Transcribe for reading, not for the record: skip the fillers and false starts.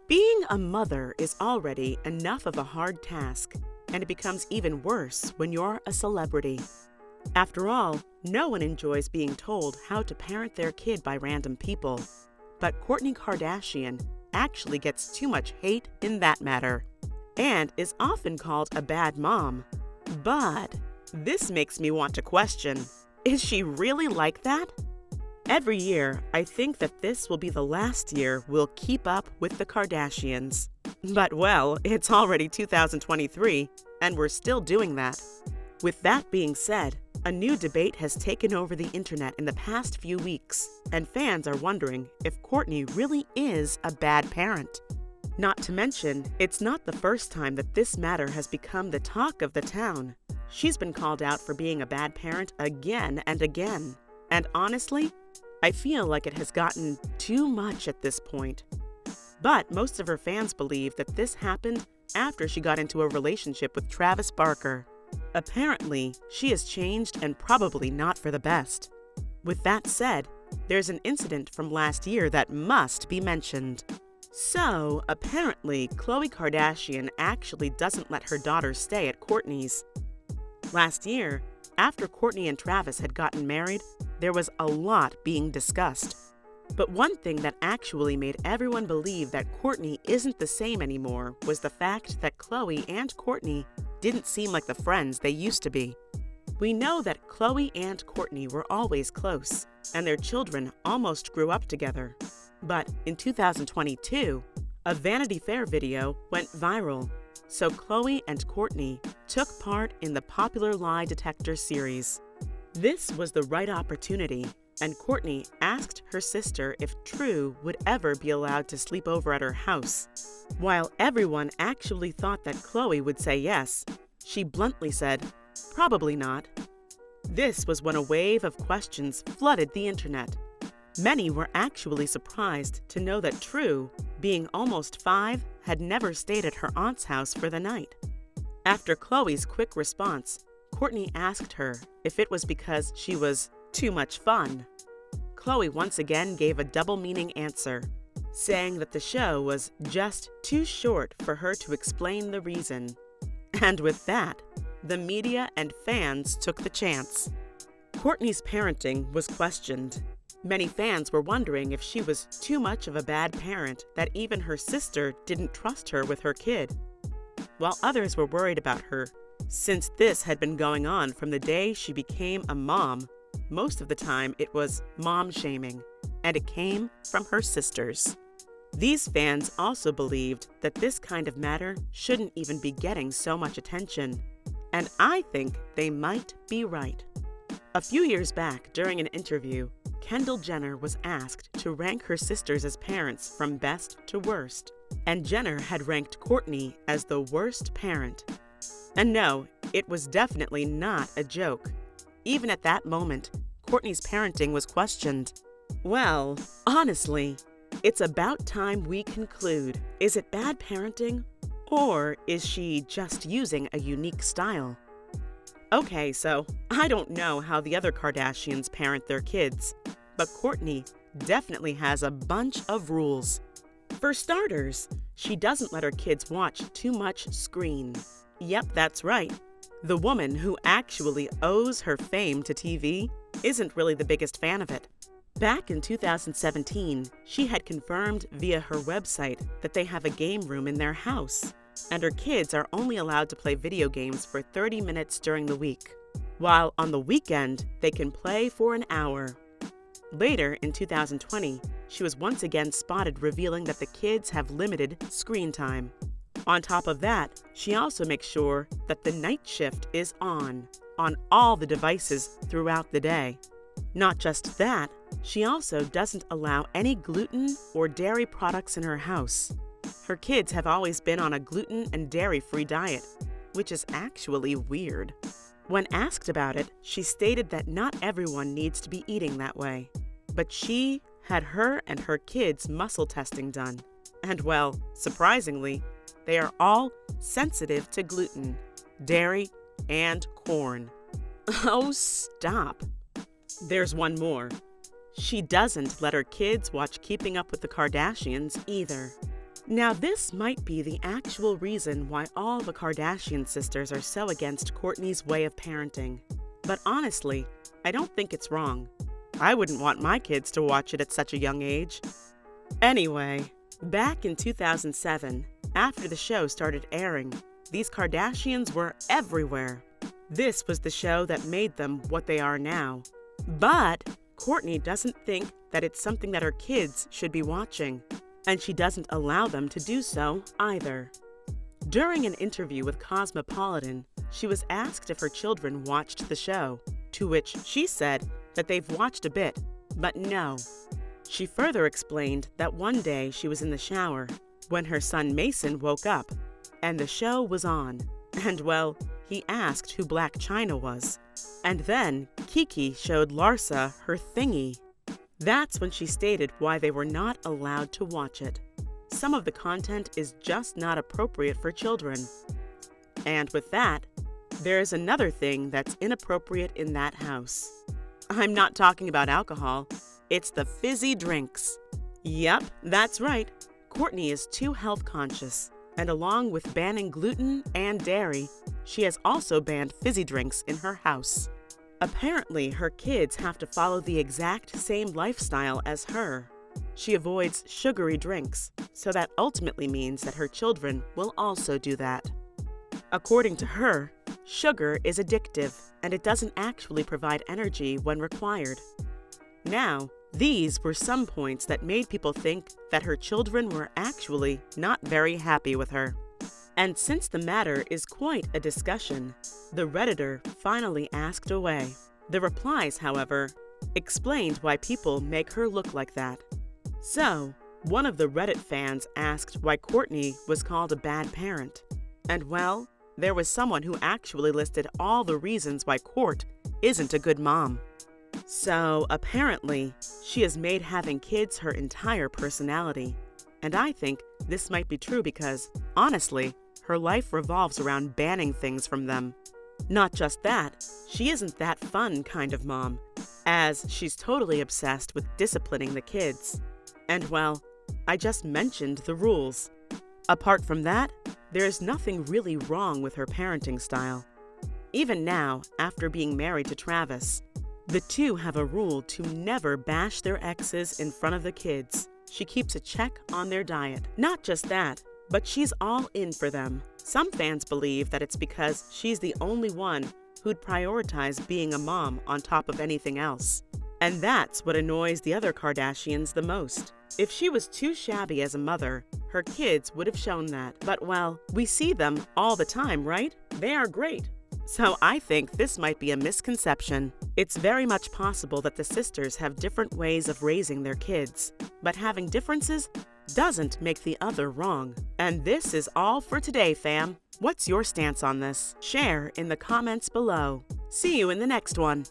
Being a mother is already enough of a hard task, and it becomes even worse when you're a celebrity. After all, no one enjoys being told how to parent their kid by random people. But Kourtney Kardashian actually gets too much hate in that matter, and is often called a bad mom. But this makes me want to question, is she really like that? Every year, I think that this will be the last year we'll keep up with the Kardashians. But well, it's already 2023, and we're still doing that. With that being said, a new debate has taken over the internet in the past few weeks, and fans are wondering if Kourtney really is a bad parent. Not to mention, it's not the first time that this matter has become the talk of the town. She's been called out for being a bad parent again and again. And honestly, I feel like it has gotten too much at this point. But most of her fans believe that this happened after she got into a relationship with Travis Barker. Apparently, she has changed and probably not for the best. With that said, there's an incident from last year that must be mentioned. So, apparently, Khloe Kardashian actually doesn't let her daughter stay at Kourtney's. Last year, after Kourtney and Travis had gotten married, there was a lot being discussed. But one thing that actually made everyone believe that Kourtney isn't the same anymore was the fact that Khloe and Kourtney didn't seem like the friends they used to be. We know that Khloe and Kourtney were always close, and their children almost grew up together. But in 2022, a Vanity Fair video went viral, so Khloe and Kourtney took part in the popular lie detector series. This was the right opportunity, and Kourtney asked her sister if True would ever be allowed to sleep over at her house. While everyone actually thought that Khloe would say yes, she bluntly said, "Probably not." This was when a wave of questions flooded the internet. Many were actually surprised to know that True, being almost 5, had never stayed at her aunt's house for the night. After Khloe's quick response, Kourtney asked her if it was because she was too much fun. Khloe once again gave a double-meaning answer, saying that the show was just too short for her to explain the reason. And with that, the media and fans took the chance. Kourtney's parenting was questioned. Many fans were wondering if she was too much of a bad parent that even her sister didn't trust her with her kid, while others were worried about her, since this had been going on from the day she became a mom. Most of the time it was mom-shaming, and it came from her sisters. These fans also believed that this kind of matter shouldn't even be getting so much attention, and I think they might be right. A few years back, during an interview, Kendall Jenner was asked to rank her sisters as parents from best to worst, and Jenner had ranked Kourtney as the worst parent. And no, it was definitely not a joke. Even at that moment, Kourtney's parenting was questioned. Well, honestly, it's about time we conclude. Is it bad parenting, or is she just using a unique style? Okay, so I don't know how the other Kardashians parent their kids, but Kourtney definitely has a bunch of rules. For starters, she doesn't let her kids watch too much screen. Yep, that's right. The woman who actually owes her fame to TV isn't really the biggest fan of it. Back in 2017, she had confirmed via her website that they have a game room in their house, and her kids are only allowed to play video games for 30 minutes during the week, while on the weekend, they can play for an hour. Later, in 2020, she was once again spotted revealing that the kids have limited screen time. On top of that, she also makes sure that the night shift is on all the devices throughout the day. Not just that, she also doesn't allow any gluten or dairy products in her house. Her kids have always been on a gluten and dairy-free diet, which is actually weird. When asked about it, she stated that not everyone needs to be eating that way. But she had her and her kids' muscle testing done. And well, surprisingly, they are all sensitive to gluten, dairy, and corn. Oh, stop. There's one more. She doesn't let her kids watch Keeping Up with the Kardashians either. Now, this might be the actual reason why all the Kardashian sisters are so against Kourtney's way of parenting. But honestly, I don't think it's wrong. I wouldn't want my kids to watch it at such a young age. Anyway, back in 2007, after the show started airing, these Kardashians were everywhere. This was the show that made them what they are now. But Kourtney doesn't think that it's something that her kids should be watching, and she doesn't allow them to do so either. During an interview with Cosmopolitan, she was asked if her children watched the show, to which she said that they've watched a bit, but no. She further explained that one day she was in the shower when her son Mason woke up, and the show was on. And well, he asked who Black China was. And then Kiki showed Larsa her thingy. That's when she stated why they were not allowed to watch it. Some of the content is just not appropriate for children. And with that, there is another thing that's inappropriate in that house. I'm not talking about alcohol. It's the fizzy drinks. Yep, that's right. Kourtney is too health conscious, and along with banning gluten and dairy, she has also banned fizzy drinks in her house. Apparently, her kids have to follow the exact same lifestyle as her. She avoids sugary drinks, so that ultimately means that her children will also do that. According to her, sugar is addictive, and it doesn't actually provide energy when required. Now, these were some points that made people think that her children were actually not very happy with her. And since the matter is quite a discussion, the Redditor finally asked away. The replies, however, explained why people make her look like that. So, one of the Reddit fans asked why Kourtney was called a bad parent. And well, there was someone who actually listed all the reasons why Kourt isn't a good mom. So, apparently, she has made having kids her entire personality. And I think this might be true because, honestly, her life revolves around banning things from them. Not just that, she isn't that fun kind of mom, as she's totally obsessed with disciplining the kids. And well, I just mentioned the rules. Apart from that, there's nothing really wrong with her parenting style. Even now, after being married to Travis, the two have a rule to never bash their exes in front of the kids. She keeps a check on their diet. Not just that, but she's all in for them. Some fans believe that it's because she's the only one who'd prioritize being a mom on top of anything else. And that's what annoys the other Kardashians the most. If she was too shabby as a mother, her kids would have shown that. But well, we see them all the time, right? They are great. So I think this might be a misconception. It's very much possible that the sisters have different ways of raising their kids, but having differences doesn't make the other wrong. And this is all for today, fam. What's your stance on this? Share in the comments below. See you in the next one.